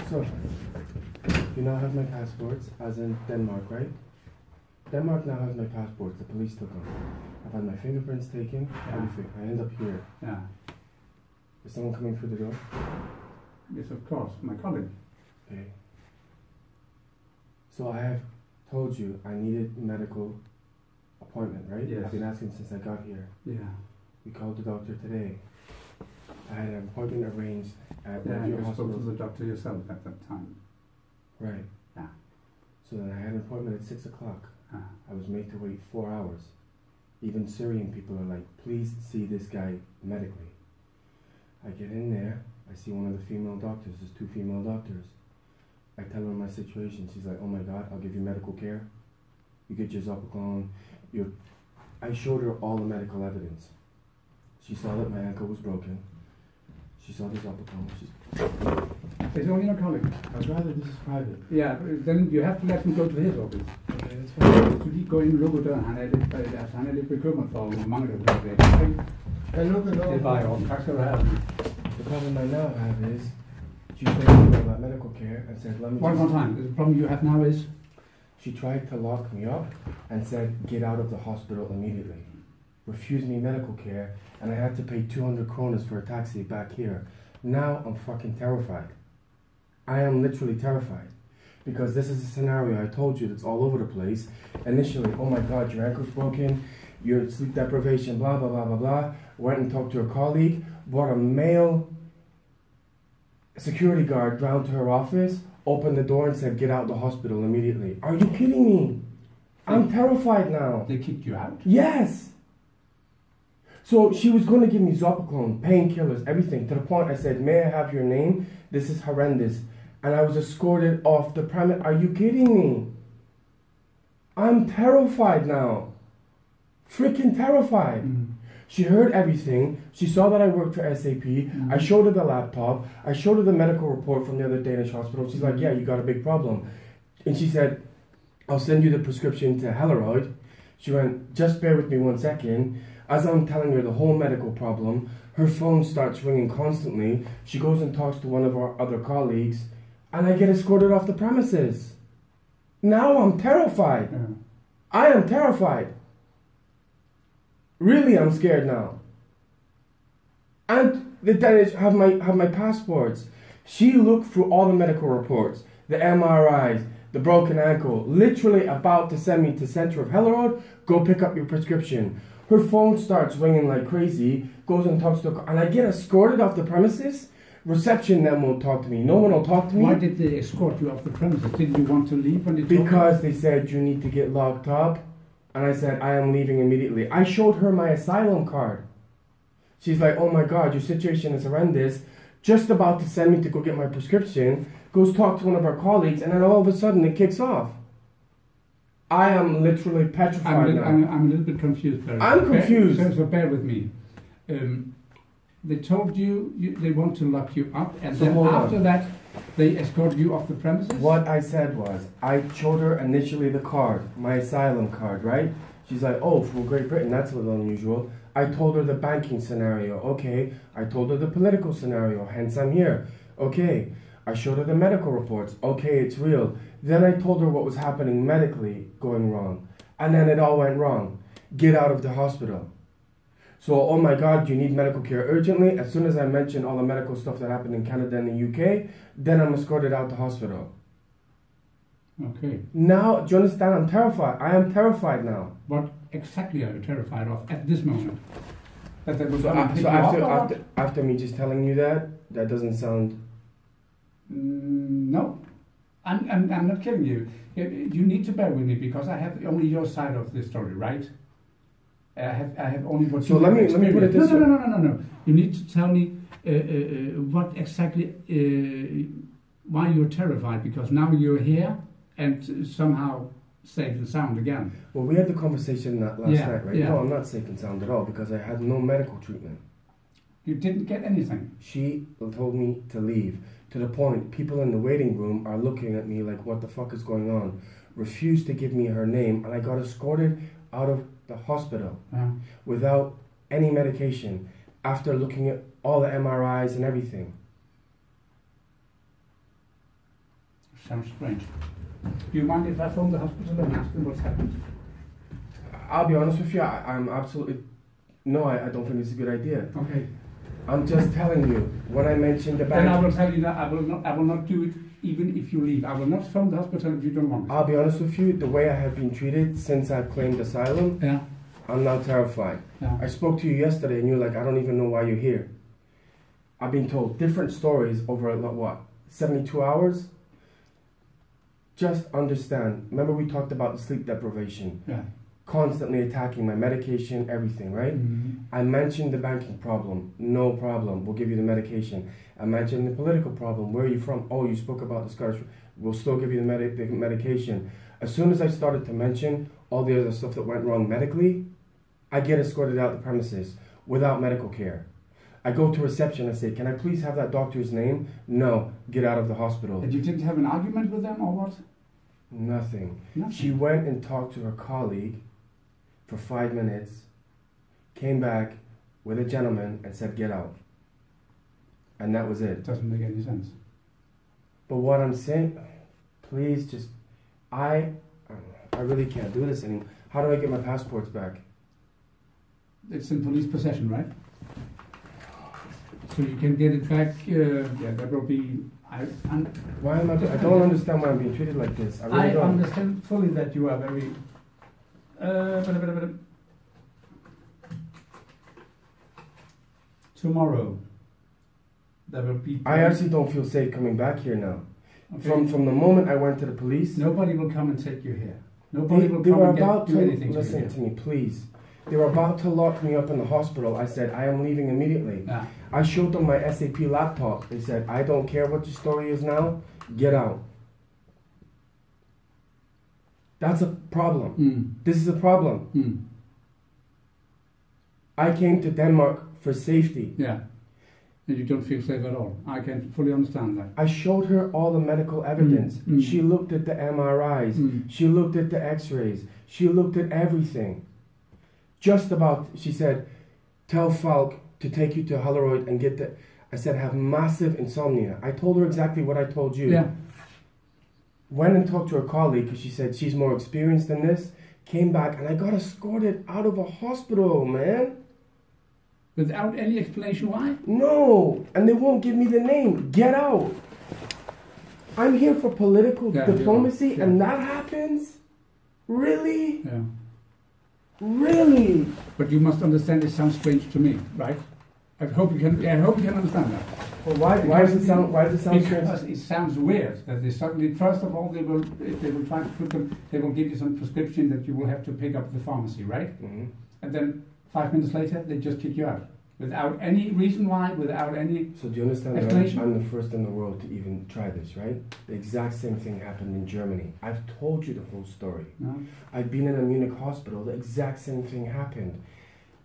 So, you now have my passports, as in Denmark, right? Denmark now has my passports. The police took them. I've had my fingerprints taken. Everything. I end up here. Yeah. Is someone coming through the door? Yes, of course. My colleague. Okay. So I have told you I needed medical appointment, right? Yes. I've been asking since I got here. Yeah. We called the doctor today. I had an appointment arranged at one of your you hospitals. spoke to the doctor yourself at that time. Right. Yeah. So then I had an appointment at 6 o'clock. Ah. I was made to wait 4 hours. Even Syrian people are like, please see this guy medically. I get in there, I see one of the female doctors, there's 2 female doctors. I tell her my situation, she's like, oh my God, I'll give you medical care. You get your Zopiclone. I showed her all the medical evidence. She saw that my ankle was broken. She saw the Zopiclone. It's only your colleague. I'd rather this is private. Yeah, then you have to let him go to his office. Okay, that's fine. Du lige gå ind og lukke døren. Han er lidt bekymret for, hvor mange der bliver væk. I look at Det er bare i orden. Tak skal du have. The problem I now have is, she told me about medical care and said, let me One more time. The problem you have now is? She tried to lock me up and said, get out of the hospital immediately. Refused me medical care, and I had to pay 200 kronas for a taxi back here. Now I'm fucking terrified. I am literally terrified. Because this is a scenario I told you that's all over the place. Initially, oh my God, your ankle's broken, your sleep deprivation, blah, blah, blah, blah, blah. Went and talked to a colleague, brought a male security guard round to her office, opened the door and said, get out of the hospital immediately. Are you kidding me? I'm terrified now. They kicked you out? Yes. So she was going to give me Zopiclone, painkillers, everything, to the point I said, may I have your name? This is horrendous. And I was escorted off the premise. Are you kidding me? I'm terrified now. Freaking terrified. She heard everything. She saw that I worked for SAP. I showed her the laptop. I showed her the medical report from the other Danish hospital. She's like, yeah, you got a big problem. And she said, I'll send you the prescription to Helleroyd. She went, just bear with me 1 second. As I'm telling her the whole medical problem, her phone starts ringing constantly. She goes and talks to one of our other colleagues, and I get escorted off the premises. Now I'm terrified. Yeah. I am terrified. Really, I'm scared now. And the Danish have my passports. She looked through all the medical reports, the MRIs, the broken ankle, literally about to send me to center of Helleroyd, go pick up your prescription. Her phone starts ringing like crazy, goes and talks to and I get escorted off the premises. Reception then won't talk to me. No one will talk to me. Why did they escort you off the premises? Didn't you want to leave when they told you? Because they said you need to get locked up. And I said, I am leaving immediately. I showed her my asylum card. She's like, oh my God, your situation is horrendous. Just about to send me to go get my prescription. Goes talk to one of our colleagues, and then all of a sudden it kicks off. I am literally petrified now. I'm a little bit confused, Barrie. I'm confused. So bear with me. They told you they want to lock you up, and so then after that, they escort you off the premises? What I said was, I showed her initially the card, my asylum card, right? She's like, oh, from Great Britain, that's a little unusual. I told her the banking scenario, okay. I told her the political scenario, hence I'm here, okay. I showed her the medical reports, okay, it's real. Then I told her what was happening medically going wrong. And then it all went wrong. Get out of the hospital. So, oh my God, you need medical care urgently. As soon as I mentioned all the medical stuff that happened in Canada and the UK, then I'm escorted out the hospital. Okay. Now, do you understand? I'm terrified. I am terrified now. What exactly are you terrified of at this moment? After me just telling you that doesn't sound... No. I'm not kidding you. You need to bear with me because I have only your side of the story, right? I have only what you have experienced. Let me put it this way. No. You need to tell me what exactly, why you're terrified, because now you're here and somehow safe and sound again. Well, we had the conversation last night, right? Yeah. No, I'm not safe and sound at all because I had no medical treatment. You didn't get anything? She told me to leave. To the point, people in the waiting room are looking at me like, what the fuck is going on? Refused to give me her name, and I got escorted out of the hospital without any medication after looking at all the MRIs and everything. Sounds strange. Do you mind if I phone the hospital and ask them what's happened? I'll be honest with you, I'm absolutely... No, I don't think it's a good idea. Okay. I'm just telling you, when I mentioned the bank... Then I will tell you that I will not do it even if you leave. I will not phone the hospital if you don't want it. I'll be honest with you, the way I have been treated since I've claimed asylum, yeah. I'm now terrified. Yeah. I spoke to you yesterday and you're like, I don't even know why you're here. I've been told different stories over, what, 72 hours? Just understand. Remember we talked about the sleep deprivation. Yeah. Constantly attacking my medication, everything, right? Mm-hmm. I mentioned the banking problem. No problem. We'll give you the medication. I mentioned the political problem. Where are you from? Oh, you spoke about the Scottish. We'll still give you the medication. As soon as I started to mention all the other stuff that went wrong medically, I get escorted out the premises without medical care. I go to reception and say, can I please have that doctor's name? No, get out of the hospital. And you didn't have an argument with them or what? Nothing. Nothing. She went and talked to her colleague for 5 minutes, came back with a gentleman and said, get out. And that was it. Doesn't make any sense. But what I'm saying, please just, I really can't do this anymore. How do I get my passports back? It's in police possession, right? So you can get it back, yeah, that will be... Why am I don't understand why I'm being treated like this. I really don't. Understand fully that you are very... Tomorrow, there will be... I actually don't feel safe coming back here now. Okay. From the moment I went to the police... Nobody will come and take you here. Nobody will come and do anything to you. Listen to me, please. They were about to lock me up in the hospital. I said, I am leaving immediately. Yeah. I showed them my SAP laptop. They said, I don't care what your story is now. Get out. That's a problem. Mm. This is a problem. Mm. I came to Denmark for safety. Yeah. And you don't feel safe at all. I can fully understand that. I showed her all the medical evidence. Mm. She looked at the MRIs. Mm. She looked at the x-rays. She looked at everything. Just about, she said, tell Falk to take you to Holleroyd and get the... I said, I have massive insomnia. I told her exactly what I told you. Yeah. Went and talked to her colleague because she said she's more experienced than this. Came back and I got escorted out of a hospital, man. Without any explanation why? No, and they won't give me the name. Get out. I'm here for political diplomacy and that happens? Really? Yeah. Really? But you must understand it sounds strange to me, right? I hope you can understand that. Well, why does it sound strange? Because it sounds weird that they suddenly, first of all, they will try to put them, they will give you some prescription that you will have to pick up at the pharmacy, right? Mm-hmm. And then 5 minutes later, they just kick you out. Without any reason why, without any So do you understand that I'm the first in the world to even try this, right? The exact same thing happened in Germany. I've told you the whole story. No? I've been in a Munich hospital. The exact same thing happened.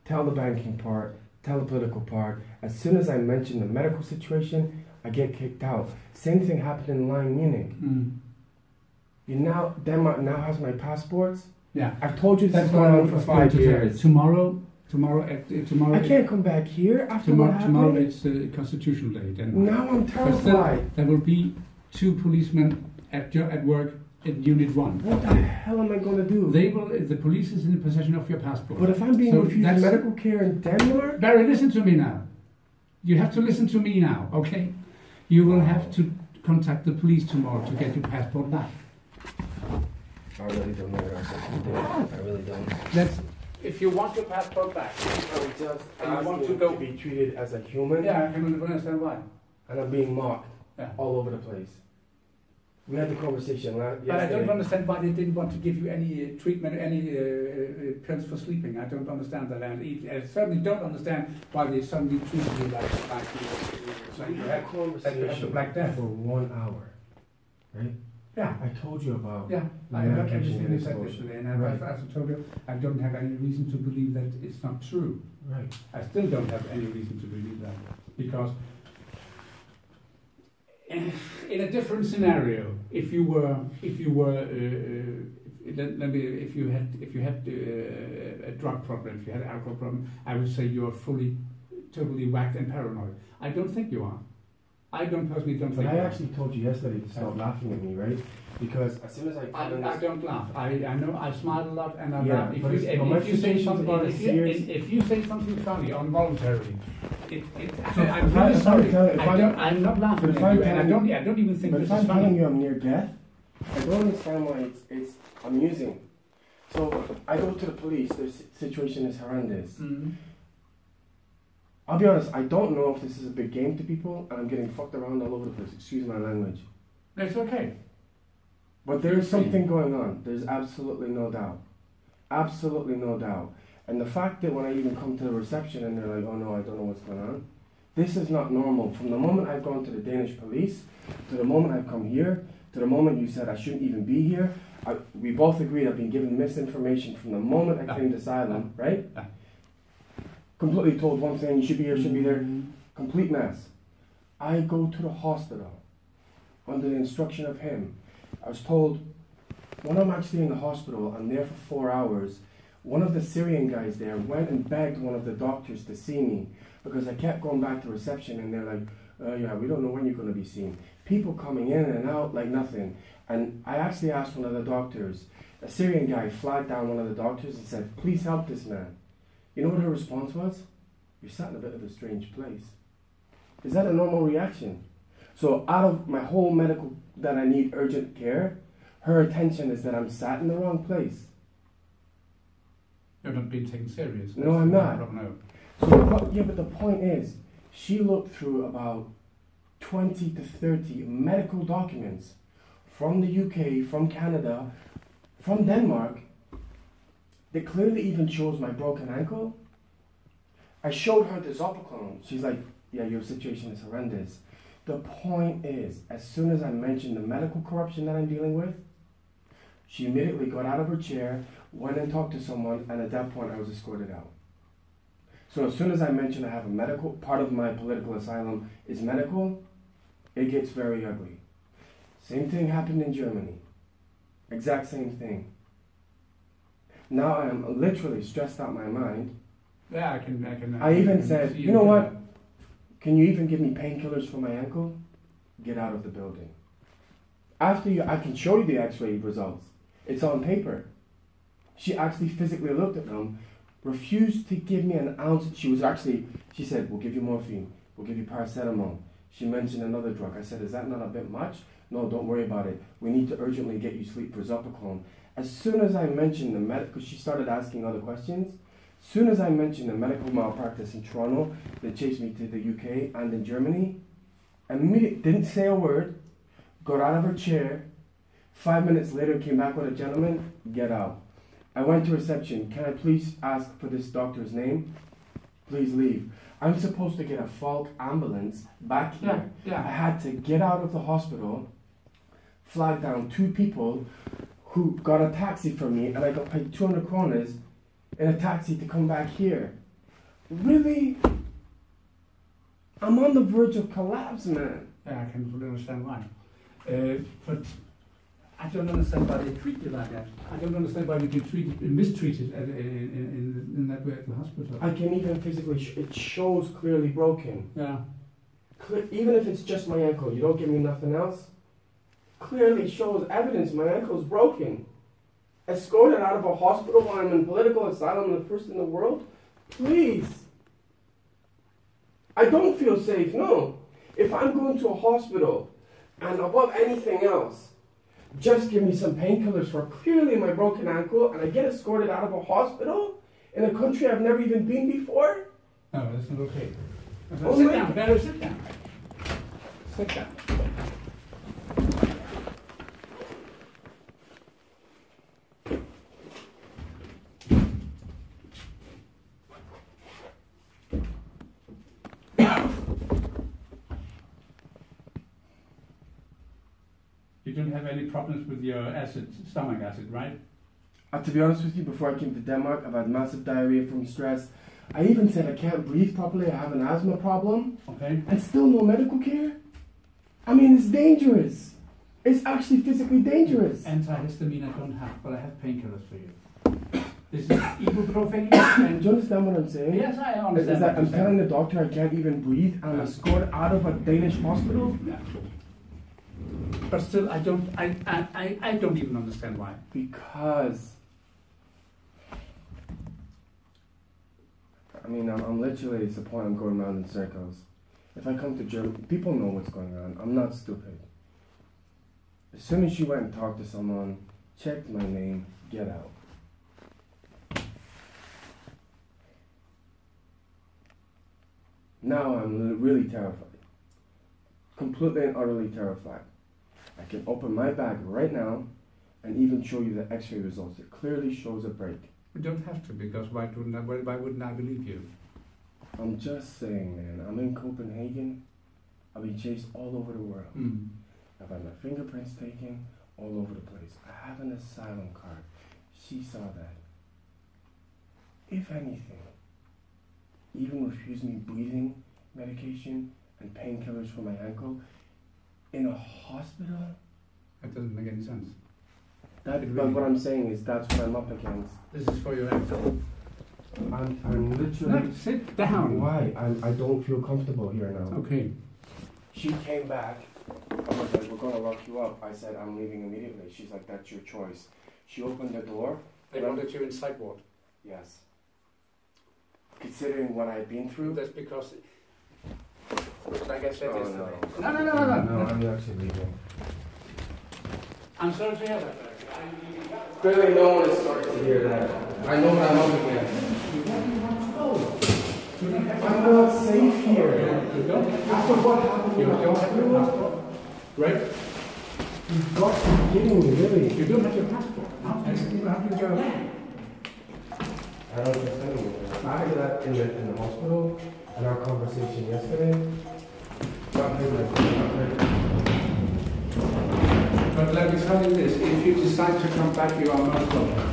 Tell the banking part, tell the political part. As soon as I mention the medical situation, I get kicked out. Same thing happened in Lyme, Munich. Mm. Denmark now has my passports. Yeah. I've told you this is going on for 5 years. Tomorrow. I can't come back here after tomorrow it's Constitutional Day. Denmark. Now I'm terrified. There will be 2 policemen at work in Unit 1. What the hell am I going to do? The police is in possession of your passport. But if I'm being refused medical care in Denmark? Barrie, listen to me now. You have to listen to me now, okay? You will have to contact the police tomorrow to get your passport back. I really don't know what I'm supposed to do. I really don't. If you want your passport back, I'm just asking to be treated as a human. Yeah, I can understand why. And I'm being mocked all over the place. We had the conversation yesterday. But I don't understand why they didn't want to give you any treatment, any pills for sleeping. I don't understand that. And I certainly don't understand why they suddenly treated you like you had the Black Death. For 1 hour, right? Yeah. I told you about I heard everything you said yesterday, and as I told you, I don't have any reason to believe that it's not true. Right. I still don't have any reason to believe that, because in a different scenario, if you were if you had a drug problem, if you had an alcohol problem, I would say you are totally whacked and paranoid. I don't think you are. I personally don't think. But I actually told you yesterday to stop laughing at me, right? Because as soon as I don't laugh. I know I smile a lot and I laugh. If you say something funny involuntarily, I'm really sorry. I'm not laughing at you, and I don't even think this is funny. But if I'm telling you I'm near death, I don't understand why it's amusing. So I go to the police. The situation is horrendous. Mm-hmm. I'll be honest. I don't know if this is a big game to people, and I'm getting fucked around all over the place. Excuse my language. It's okay. But there's something going on. There's absolutely no doubt. Absolutely no doubt. And the fact that when I even come to the reception and they're like, oh no, I don't know what's going on. This is not normal. From the moment I've gone to the Danish police, to the moment I've come here, to the moment you said I shouldn't even be here, we both agreed I've been given misinformation from the moment I claimed asylum, right? Completely told one thing, you should be here, should be there. Complete mess. I go to the hospital under the instruction of him. I was told, when I'm actually in the hospital, I'm there for 4 hours. One of the Syrian guys there went and begged one of the doctors to see me because I kept going back to reception and they're like, yeah, we don't know when you're going to be seen. People coming in and out like nothing. And I actually asked one of the doctors, a Syrian guy flagged down one of the doctors and said, please help this man. You know what her response was? You're sat in a bit of a strange place. Is that a normal reaction? So out of my whole medical that I need urgent care, her attention is that I'm sat in the wrong place. You're not being taken serious. No, I'm not. No. So, yeah, but the point is, she looked through about 20 to 30 medical documents from the UK, from Canada, from Denmark, that clearly even shows my broken ankle. I showed her the Zopiclone. She's like, yeah, your situation is horrendous. The point is, as soon as I mentioned the medical corruption that I'm dealing with, she immediately got out of her chair, went and talked to someone, and at that point I was escorted out. So as soon as I mentioned I have a medical, part of my political asylum is medical, it gets very ugly. Same thing happened in Germany. Exact same thing. Now I am literally stressed out my mind. Yeah, I can. I even said, you know what? Can you even give me painkillers for my ankle? Get out of the building. After I can show you the x-ray results. It's on paper. She actually physically looked at them, refused to give me an ounce. She said, we'll give you morphine. We'll give you paracetamol. She mentioned another drug. I said, is that not a bit much? No, don't worry about it. We need to urgently get you sleep for Zopiclone. As soon as I mentioned the medical, because she started asking other questions, as soon as I mentioned the medical malpractice in Toronto that chased me to the UK and in Germany, immediately didn't say a word, got out of her chair, 5 minutes later came back with a gentleman, get out. I went to reception, can I please ask for this doctor's name? Please leave. I'm supposed to get a Falk ambulance back here. Yeah. I had to get out of the hospital, flag down 2 people who got a taxi for me, and I got paid 200 kronas in a taxi to come back here. Really? I'm on the verge of collapse, man. Yeah, I can fully understand why. But I don't understand why they treat you like that. I don't understand why you get mistreated in that way at the hospital. I can even physically, it shows clearly broken. Yeah. Even if it's just my ankle, you don't give me nothing else. Clearly shows evidence my ankle is broken. Escorted out of a hospital while I'm in political asylum, the first in the world? Please. I don't feel safe, no. If I'm going to a hospital, and above anything else, just give me some painkillers for clearly my broken ankle, and I get escorted out of a hospital in a country I've never even been before? No, that's not okay. Sit down, better sit down. Sit down. You don't have any problems with your stomach acid, right? To be honest with you, before I came to Denmark, I've had massive diarrhea from stress. I even said I can't breathe properly, I have an asthma problem. Okay. And still no medical care? I mean, it's dangerous. It's actually physically dangerous. Antihistamine I don't have, but I have painkillers for you. This is ibuprofen. And do you understand what I'm saying? Yes, I understand. Is that I'm telling the doctor I can't even breathe and I'm escorted out of a Danish hospital? Yeah. But still, I don't even understand why. Because I mean, I'm literally, it's the point I'm going around in circles. If I come to Germany, people know what's going on. I'm not stupid. As soon as you went and talked to someone, checked my name, get out. Now I'm really terrified. Completely and utterly terrified. I can open my bag right now and even show you the x-ray results. It clearly shows a break. We don't have to, because why wouldn't I believe you? I'm just saying, man. I'm in Copenhagen. I've been chased all over the world. I've had my fingerprints taken all over the place. I have an asylum card. She saw that. If anything, even refuse me breathing medication and painkillers for my ankle in a hospital? That doesn't make any sense. But what I'm saying is that's what I'm up against. This is for your ankle. I'm literally... No, sit down. Why? I don't feel comfortable here now. Okay. She came back. I was like, we're going to lock you up. I said, I'm leaving immediately. She's like, that's your choice. She opened the door. They wanted you in psych ward? Yes. Considering what I've been through. That's because... Like I said yesterday. No, I'm actually leaving. I'm sorry to hear that. Clearly no one is sorry to hear that. I know what I'm up against. I'm not safe here. You don't? After what happened, you don't have your passport, right? You've got to be kidding me, really. You don't have your passport. How do you go? I don't understand you. After that in the hospital and our conversation yesterday, not very. But let me tell you this, if you decide to come back, you are most welcome.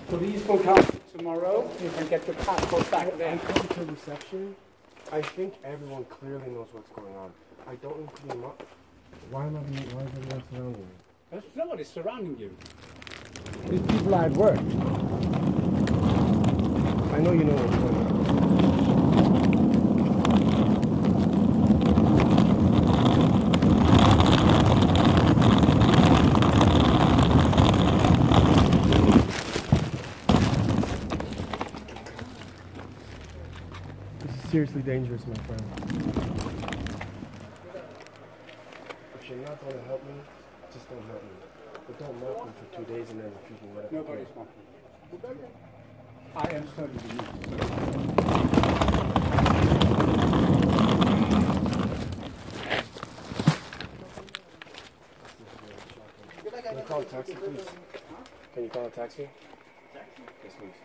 Police will come tomorrow, you can get your passport back then. I come to reception, I think everyone clearly knows what's going on. I don't need to be why is everyone surrounding me? There's nobody surrounding you. These people are at work. I know you know what's going on. Seriously dangerous, my friend. If you're not going to help me, just don't help me. But don't mock me for 2 days and then refuse me whatever. Nobody's mocking. I am serving you. Can you call a taxi, please? Can you call a taxi? Yes, please.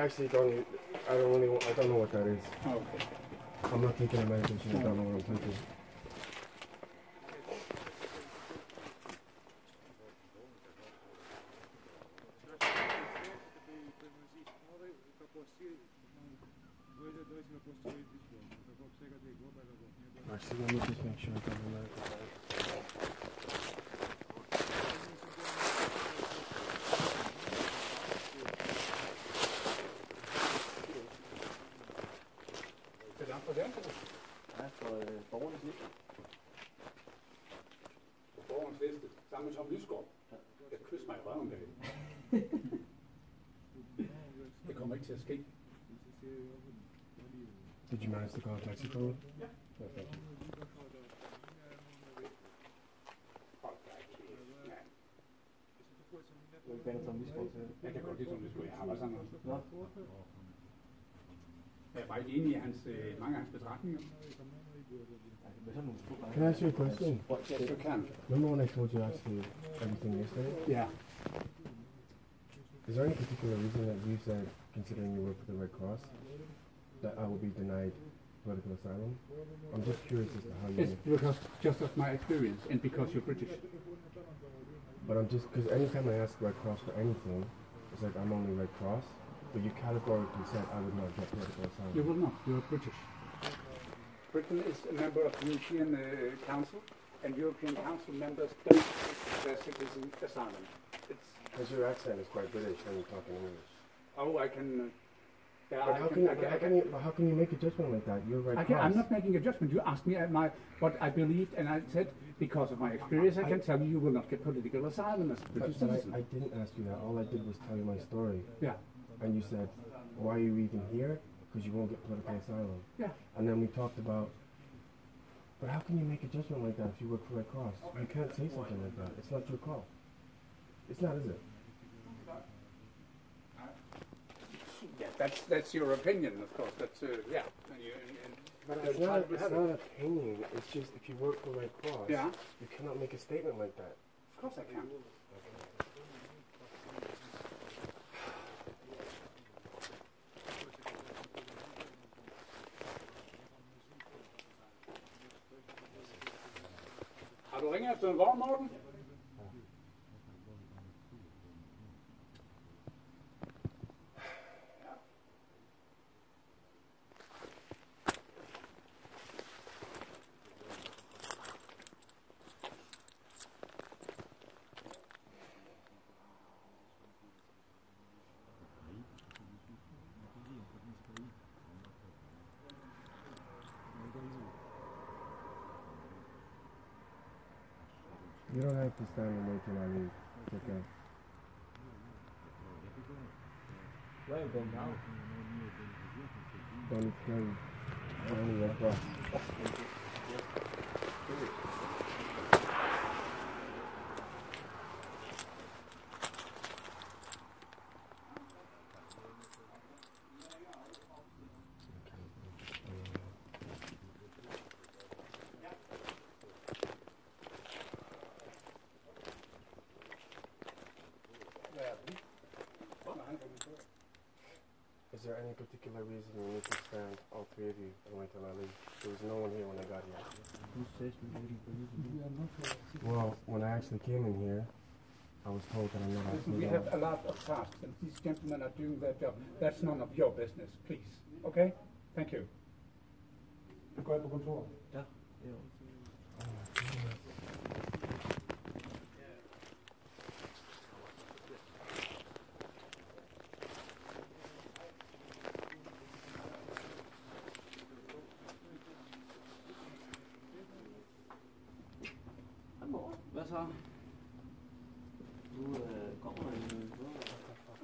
I don't know what that is. Oh, okay. I'm not taking a medication, I don't know what I'm taking. Actually, let me just make sure I got the medical card. Det kommer ikke til at ske. Did you manage to call a taxi for me? Yeah. Okay. Jeg kan godt lide som Lyskov. Jeg har bare sådan noget. Jeg er bare ikke enig i mange af hans betragtninger. Can I ask you a question? Yes, you can. Remember when I told you actually everything yesterday? Yeah. Is there any particular reason that you said, considering you work for the Red Cross, that I will be denied political asylum? I'm just curious as to how you... It's because just of my experience and because you're British. But I'm just, because anytime I ask Red Cross for anything, it's like I'm only Red Cross, but you categorically said I would not get political asylum. You will not. You're British. Britain is a member of the European Council, and European Council members don't take their citizen asylum. Because your accent is quite British when you're talking English. Oh, I can... But how can you make a judgment like that? You're Red Cross. I'm not making a judgment. You asked me what I believed, and I said, because of my experience, I can tell you will not get political asylum as a British citizen. I didn't ask you that. All I did was tell you my story. Yeah. And you said, why are you even here? Because you won't get political asylum. Yeah. And then we talked about, but how can you make a judgment like that if you work for Red Cross? You can't say something like that. It's not your call. It's not, is it? Yeah, that's your opinion, of course. That's yeah. But it's not an opinion. It's just if you work for Red Cross, you cannot make a statement like that. Of course I can. Har du ringet efter en vogn, Morten? You don't have to stand and wait till I leave. It's okay. Don't need to tell you. I'm only Red Cross. Is there any particular reason you need to stand, all three of you, and wait till I leave? There was no one here when I got here. Well, when I actually came in here, I was told that I'm not Listen, we have a lot of tasks, and these gentlemen are doing their job. That's none of your business, please. Okay? Thank you. Gå på kontoret. Ja. Hvad så? Du kommer med en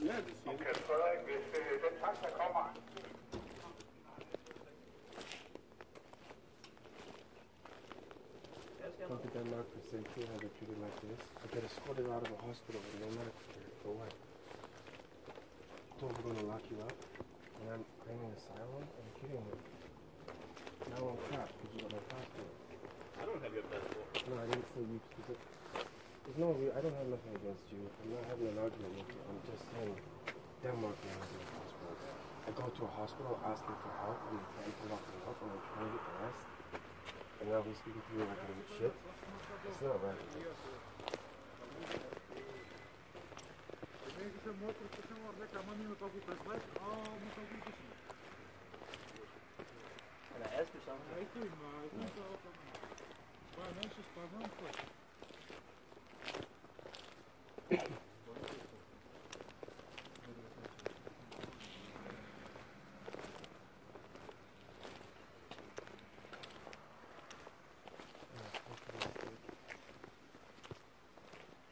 Ja, det siger okay, Frederik, hvis den taxa kommer. Come to Denmark for safety and have it treated like this. I get escorted out of a hospital with no medical care. For what? Told we're going to lock you up, and I'm claiming asylum? Are you kidding me? Now I'm trapped because you got my passport. I don't have your passport. No, I didn't say you specific. There's no, I don't have nothing against you. I'm not having an argument with you. I'm just saying Denmark now has my passport. I go to a hospital asking for help, and they can't pull off the help, and I'm trying to get the rest. And now he's speaking to me like I'm shit. It's not right. Can I ask you something?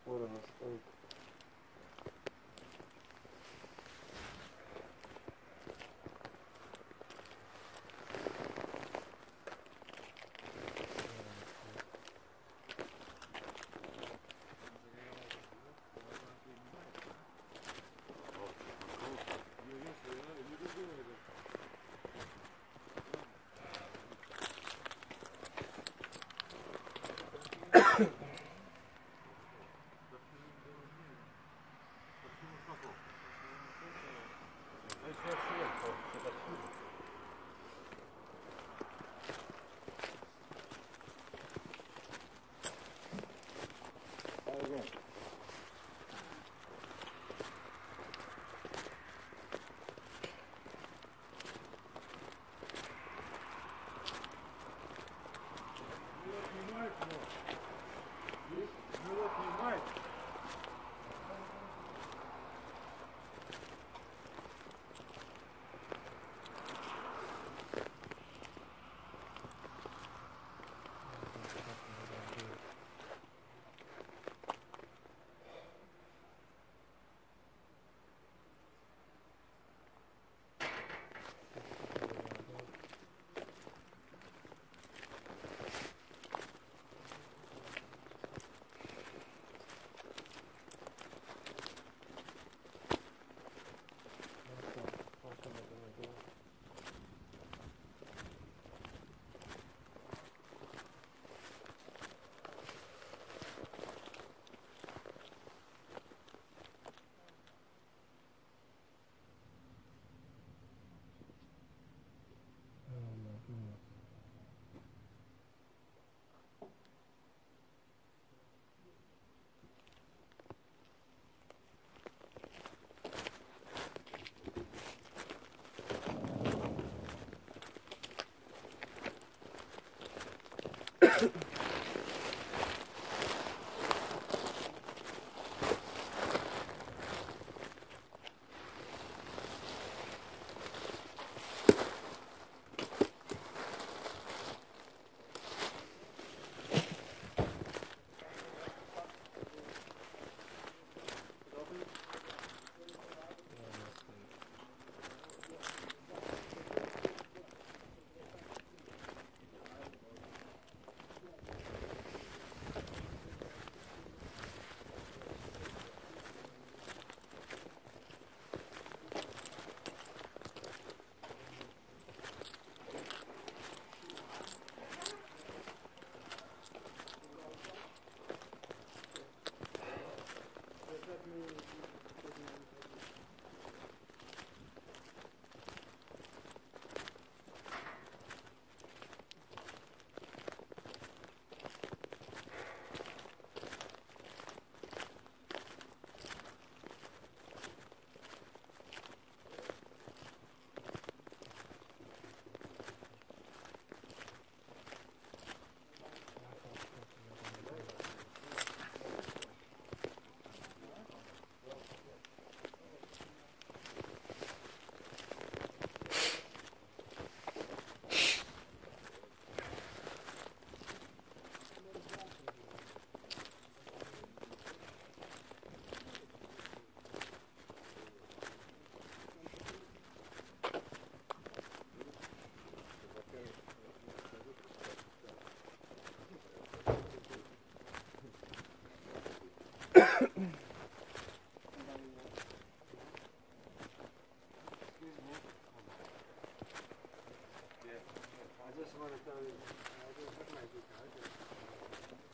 What a mistake. just want to tell you, I don't have my guitar.